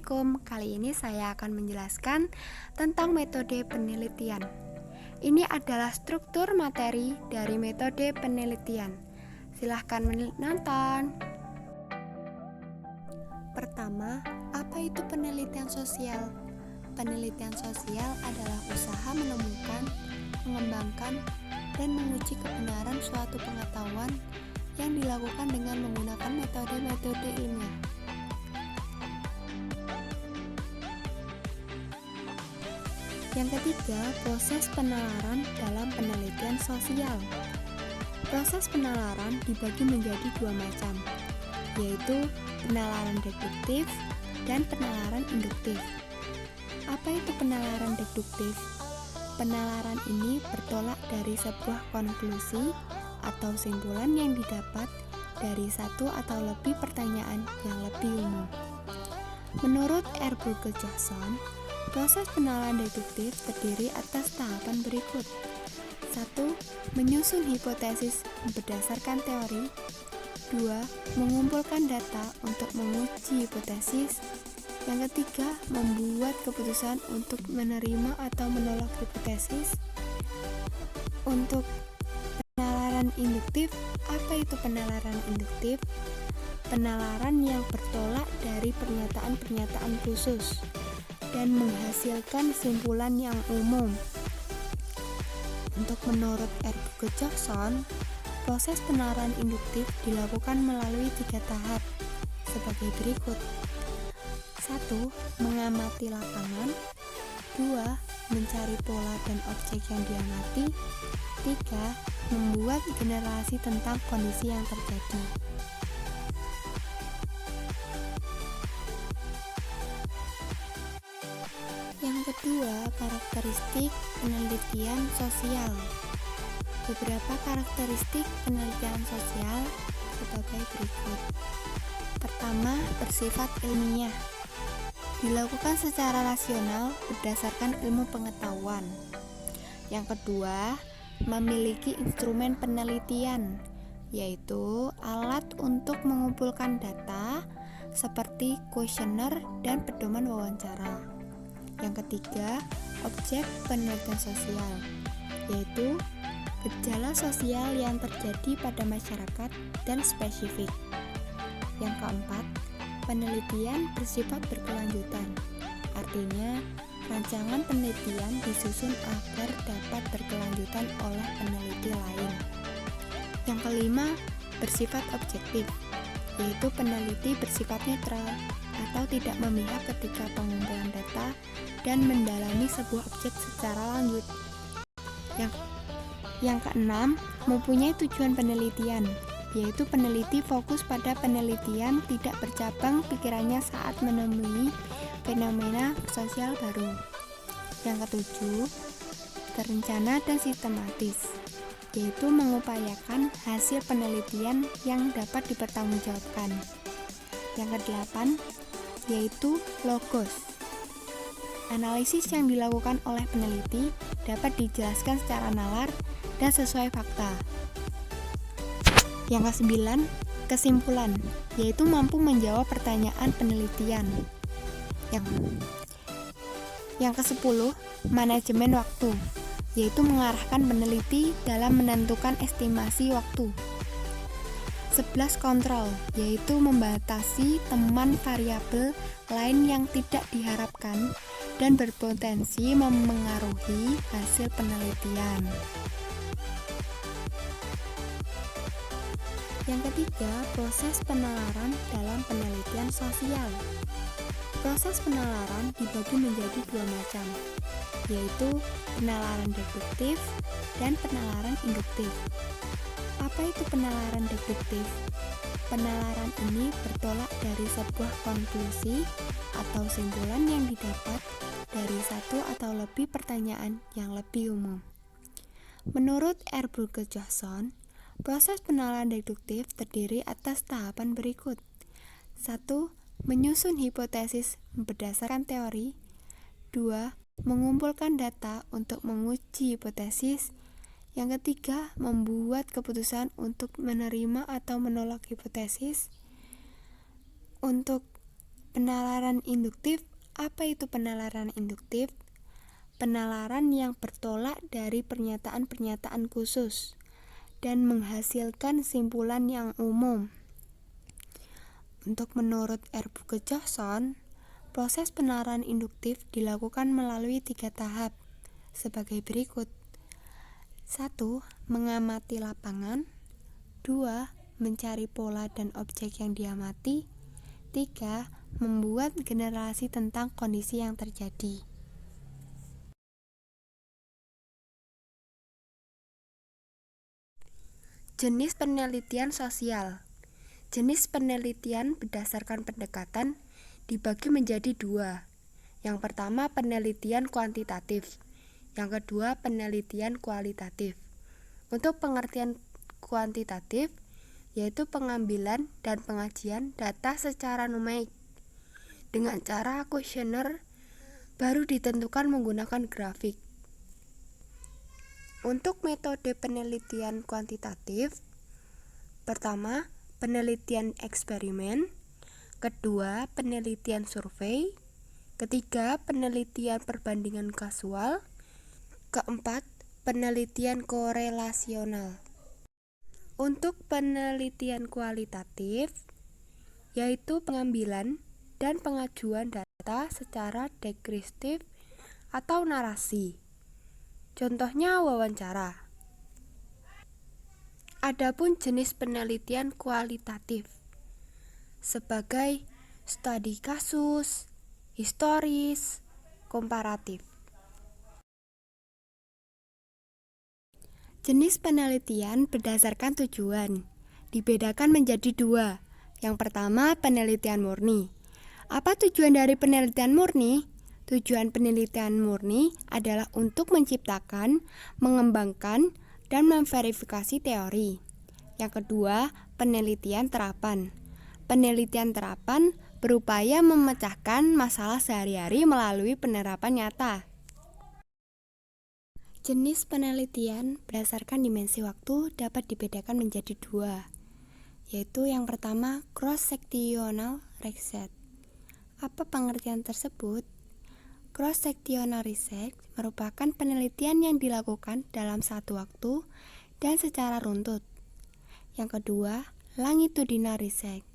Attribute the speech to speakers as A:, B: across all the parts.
A: Assalamualaikum, kali ini saya akan menjelaskan tentang metode penelitian. Ini adalah struktur materi dari metode penelitian. Silahkan menonton. Pertama, apa itu penelitian sosial? Penelitian sosial adalah usaha menemukan, mengembangkan, dan menguji kebenaran suatu pengetahuan yang dilakukan dengan menggunakan metode-metode ilmiah. Yang ketiga, proses penalaran dalam penelitian sosial. Proses penalaran dibagi menjadi dua macam, yaitu penalaran deduktif dan penalaran induktif. Apa itu penalaran deduktif? Penalaran ini bertolak dari sebuah konklusi atau simpulan yang didapat dari satu atau lebih pertanyaan yang lebih umum. Menurut R. Burger-Jackson, proses penalaran deduktif terdiri atas tahapan berikut. 1. Menyusun hipotesis berdasarkan teori. 2. Mengumpulkan data untuk menguji hipotesis. Yang ketiga, membuat keputusan untuk menerima atau menolak hipotesis. Untuk penalaran induktif, apa itu penalaran induktif? Penalaran yang bertolak dari pernyataan-pernyataan khusus dan menghasilkan kesimpulan yang umum. Untuk menurut R. Burger-Jackson, proses penalaran induktif dilakukan melalui 3 tahap sebagai berikut. 1. Mengamati lapangan. 2. Mencari pola dan objek yang diamati. 3. Membuat generasi tentang kondisi yang terjadi. Yang kedua, karakteristik penelitian sosial. Beberapa karakteristik penelitian sosial sebagai berikut. Pertama, bersifat ilmiah. Dilakukan secara rasional berdasarkan ilmu pengetahuan. Yang kedua, memiliki instrumen penelitian, yaitu alat untuk mengumpulkan data seperti kuesioner dan pedoman wawancara. Yang ketiga, objek penelitian sosial, yaitu gejala sosial yang terjadi pada masyarakat dan spesifik. Yang keempat, penelitian bersifat berkelanjutan, artinya rancangan penelitian disusun agar dapat berkelanjutan oleh peneliti lain. Yang kelima, bersifat objektif, yaitu peneliti bersifat netral atau tidak memihak ketika pengumpulan data dan mendalami sebuah objek secara lanjut. Yang keenam, mempunyai tujuan penelitian, yaitu peneliti fokus pada penelitian, tidak bercabang pikirannya saat menemui fenomena sosial baru. Yang ketujuh, terencana dan sistematis, yaitu mengupayakan hasil penelitian yang dapat dipertanggungjawabkan. Yang kedelapan, yaitu logos. Analisis yang dilakukan oleh peneliti dapat dijelaskan secara nalar dan sesuai fakta. Yang kesembilan, kesimpulan, yaitu mampu menjawab pertanyaan penelitian. Yang kesepuluh, manajemen waktu, yaitu mengarahkan peneliti dalam menentukan estimasi waktu. 11, kontrol, yaitu membatasi teman variabel lain yang tidak diharapkan dan berpotensi memengaruhi hasil penelitian. Yang ketiga, proses penalaran dalam penelitian sosial. Proses penalaran dibagi menjadi dua macam, yaitu penalaran deduktif dan penalaran induktif. Apa itu penalaran deduktif? Penalaran ini bertolak dari sebuah konklusi atau simpulan yang didapat dari satu atau lebih pertanyaan yang lebih umum. Menurut R. Burger-Jackson, proses penalaran deduktif terdiri atas tahapan berikut. 1. Menyusun hipotesis berdasarkan teori. 2. Mengumpulkan data untuk menguji hipotesis. Yang ketiga, membuat keputusan untuk menerima atau menolak hipotesis. Untuk Penalaran induktif. Apa itu penalaran induktif? Penalaran yang bertolak dari pernyataan-pernyataan khusus dan menghasilkan simpulan yang umum. Untuk menurut R. Bukit Johnson, proses penalaran induktif dilakukan melalui 3 tahap sebagai berikut. 1. Mengamati lapangan. 2. Mencari pola dan objek yang diamati. 3. Membuat generasi tentang kondisi yang terjadi. Jenis penelitian sosial. Jenis penelitian berdasarkan pendekatan dibagi menjadi 2. Yang pertama penelitian kuantitatif, yang kedua penelitian kualitatif. Untuk pengertian kuantitatif, yaitu pengambilan dan pengajian data secara numerik dengan cara kuesioner baru ditentukan menggunakan grafik. Untuk metode penelitian kuantitatif, pertama penelitian eksperimen, kedua penelitian survei, ketiga penelitian perbandingan kasual, keempat penelitian korelasional. Untuk penelitian kualitatif, yaitu pengambilan dan pengajuan data secara deskriptif atau narasi. Contohnya wawancara. Adapun jenis penelitian kualitatif sebagai studi kasus, historis, komparatif. Jenis penelitian berdasarkan tujuan dibedakan menjadi 2. Yang pertama penelitian murni. Apa tujuan dari penelitian murni? Tujuan penelitian murni adalah untuk menciptakan, mengembangkan, dan memverifikasi teori. Yang kedua, penelitian terapan. Penelitian terapan berupaya memecahkan masalah sehari-hari melalui penerapan nyata. Jenis penelitian berdasarkan dimensi waktu dapat dibedakan menjadi 2, yaitu yang pertama cross-sectional research. Apa pengertian tersebut? Cross-sectional research merupakan penelitian yang dilakukan dalam satu waktu dan secara runtut. Yang kedua, longitudinal research.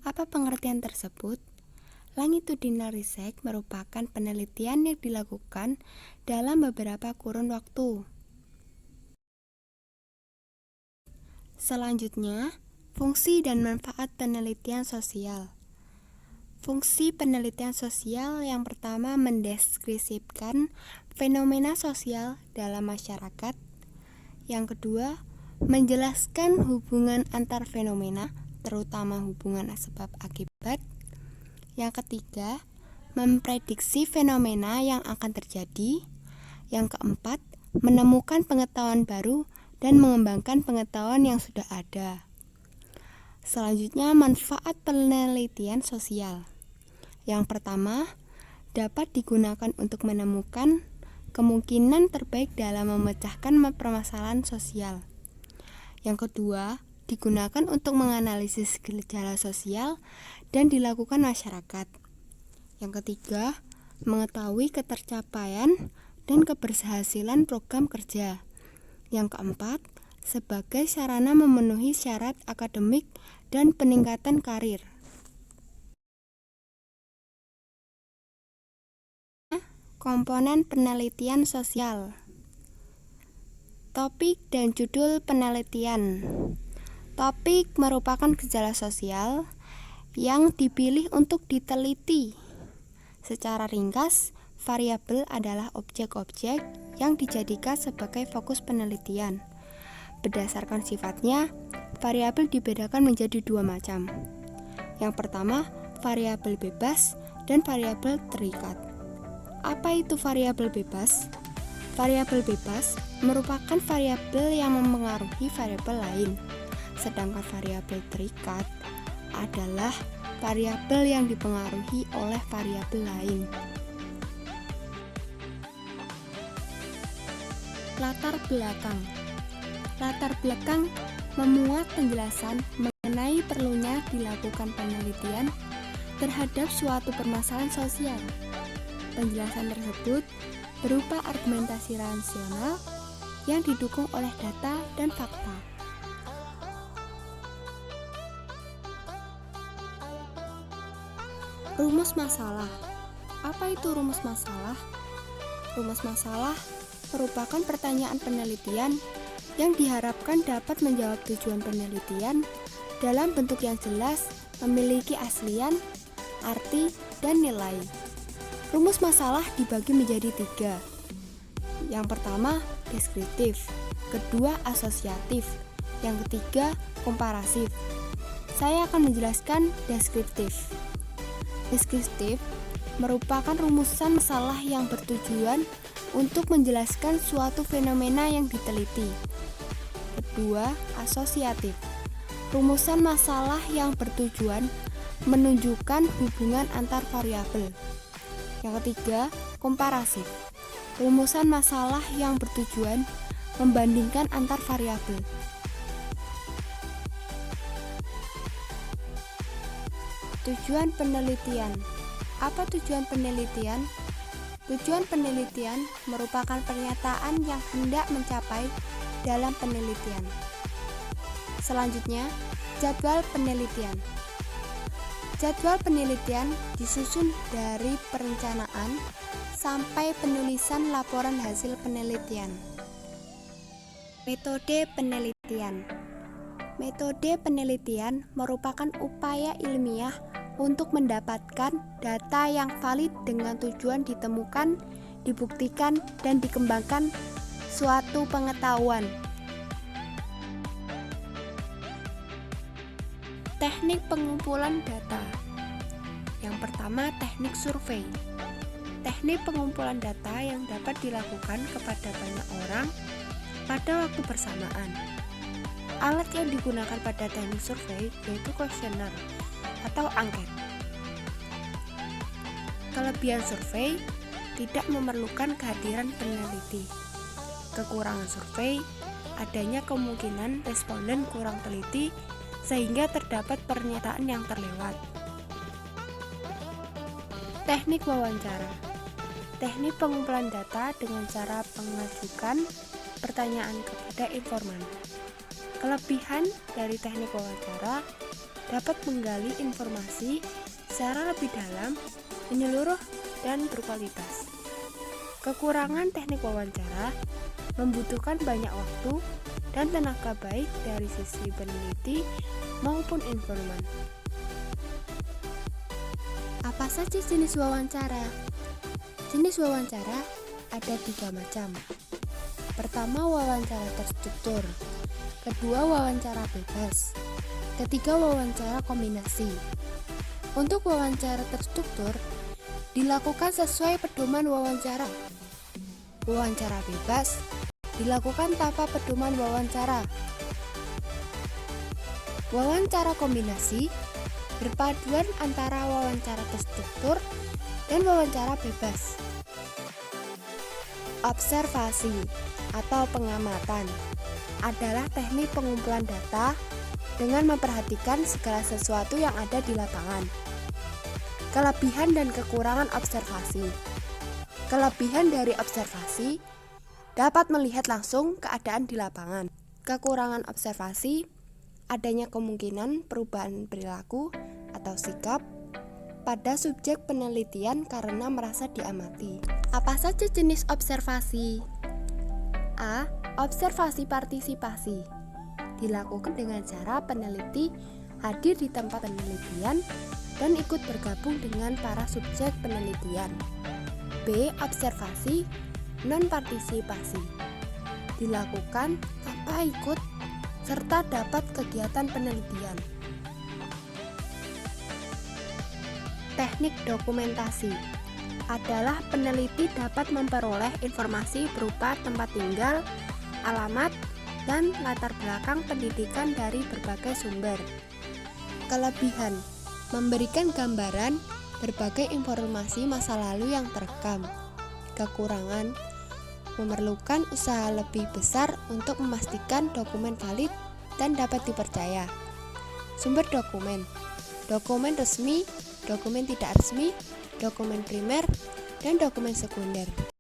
A: Apa pengertian tersebut? Longitudinal research merupakan penelitian yang dilakukan dalam beberapa kurun waktu. Selanjutnya, fungsi dan manfaat penelitian sosial. Fungsi penelitian sosial yang pertama mendeskripsikan fenomena sosial dalam masyarakat. Yang kedua, menjelaskan hubungan antar fenomena, terutama hubungan sebab akibat. Yang ketiga, memprediksi fenomena yang akan terjadi. Yang keempat, menemukan pengetahuan baru dan mengembangkan pengetahuan yang sudah ada. Selanjutnya, manfaat penelitian sosial. Yang pertama, dapat digunakan untuk menemukan kemungkinan terbaik dalam memecahkan permasalahan sosial. Yang kedua, digunakan untuk menganalisis gejala sosial dan dilakukan masyarakat. Yang ketiga, mengetahui ketercapaian dan keberhasilan program kerja. Yang keempat, sebagai sarana memenuhi syarat akademik dan peningkatan karir. Komponen penelitian sosial. Topik dan judul penelitian. Topik merupakan gejala sosial yang dipilih untuk diteliti. Secara ringkas, variabel adalah objek-objek yang dijadikan sebagai fokus penelitian. Berdasarkan sifatnya, variabel dibedakan menjadi 2 macam. Yang pertama, variabel bebas dan variabel terikat. Apa itu variabel bebas? Variabel bebas merupakan variabel yang mempengaruhi variabel lain, sedangkan variabel terikat adalah variabel yang dipengaruhi oleh variabel lain. Latar belakang. Latar belakang memuat penjelasan mengenai perlunya dilakukan penelitian terhadap suatu permasalahan sosial. Penjelasan tersebut berupa argumentasi rasional yang didukung oleh data dan fakta. Rumus masalah. Apa itu rumus masalah? Rumus masalah merupakan pertanyaan penelitian yang diharapkan dapat menjawab tujuan penelitian dalam bentuk yang jelas, memiliki aslian, arti, dan nilai. Rumus masalah dibagi menjadi 3. Yang pertama, deskriptif. Kedua, asosiatif. Yang ketiga, komparatif. Saya akan menjelaskan deskriptif. Deskriptif merupakan rumusan masalah yang bertujuan untuk menjelaskan suatu fenomena yang diteliti. Kedua, asosiatif. Rumusan masalah yang bertujuan menunjukkan hubungan antar variabel. Yang ketiga, komparasif. Rumusan masalah yang bertujuan membandingkan antar variabel. Tujuan penelitian. Apa tujuan penelitian? Tujuan penelitian merupakan pernyataan yang hendak mencapai dalam penelitian. Selanjutnya, jadwal penelitian. Jadwal penelitian disusun dari perencanaan sampai penulisan laporan hasil penelitian. Metode penelitian. Metode penelitian merupakan upaya ilmiah untuk mendapatkan data yang valid dengan tujuan ditemukan, dibuktikan, dan dikembangkan suatu pengetahuan. Teknik pengumpulan data. Yang pertama, teknik survei. Teknik pengumpulan data yang dapat dilakukan kepada banyak orang pada waktu bersamaan. Alat yang digunakan pada teknik survei yaitu kuesioner atau angket. Kelebihan survei tidak memerlukan kehadiran peneliti. Kekurangan survei, adanya kemungkinan responden kurang teliti sehingga terdapat pernyataan yang terlewat. Teknik wawancara. Teknik pengumpulan data dengan cara mengajukan pertanyaan kepada informan. Kelebihan dari teknik wawancara dapat menggali informasi secara lebih dalam, menyeluruh, dan berkualitas. Kekurangan teknik wawancara membutuhkan banyak waktu dan tenaga baik dari sisi peneliti maupun informan. Apa saja jenis wawancara? Jenis wawancara ada 3 macam. Pertama, wawancara terstruktur. Kedua, wawancara bebas. Ketiga, wawancara kombinasi. Untuk wawancara terstruktur dilakukan sesuai pedoman wawancara. Wawancara bebas dilakukan tanpa pedoman wawancara. Wawancara kombinasi berpaduan antara wawancara terstruktur dan wawancara bebas. Observasi atau pengamatan adalah teknik pengumpulan data dengan memperhatikan segala sesuatu yang ada di lapangan. Kelebihan dan kekurangan observasi. Kelebihan dari observasi dapat melihat langsung keadaan di lapangan. Kekurangan observasi, adanya kemungkinan perubahan perilaku atau sikap pada subjek penelitian karena merasa diamati. Apa saja jenis observasi? A. Observasi partisipasi. Dilakukan dengan cara peneliti hadir di tempat penelitian dan ikut bergabung dengan para subjek penelitian. B. Observasi non-partisipasi. Dilakukan tanpa ikut serta dapat kegiatan penelitian. Teknik dokumentasi adalah peneliti dapat memperoleh informasi berupa tempat tinggal, alamat, dan latar belakang pendidikan dari berbagai sumber. Kelebihan: memberikan gambaran berbagai informasi masa lalu yang terekam. Kekurangan: memerlukan usaha lebih besar untuk memastikan dokumen valid dan dapat dipercaya. Sumber dokumen: dokumen resmi
B: dokumen tidak resmi, dokumen primer, dan dokumen sekunder.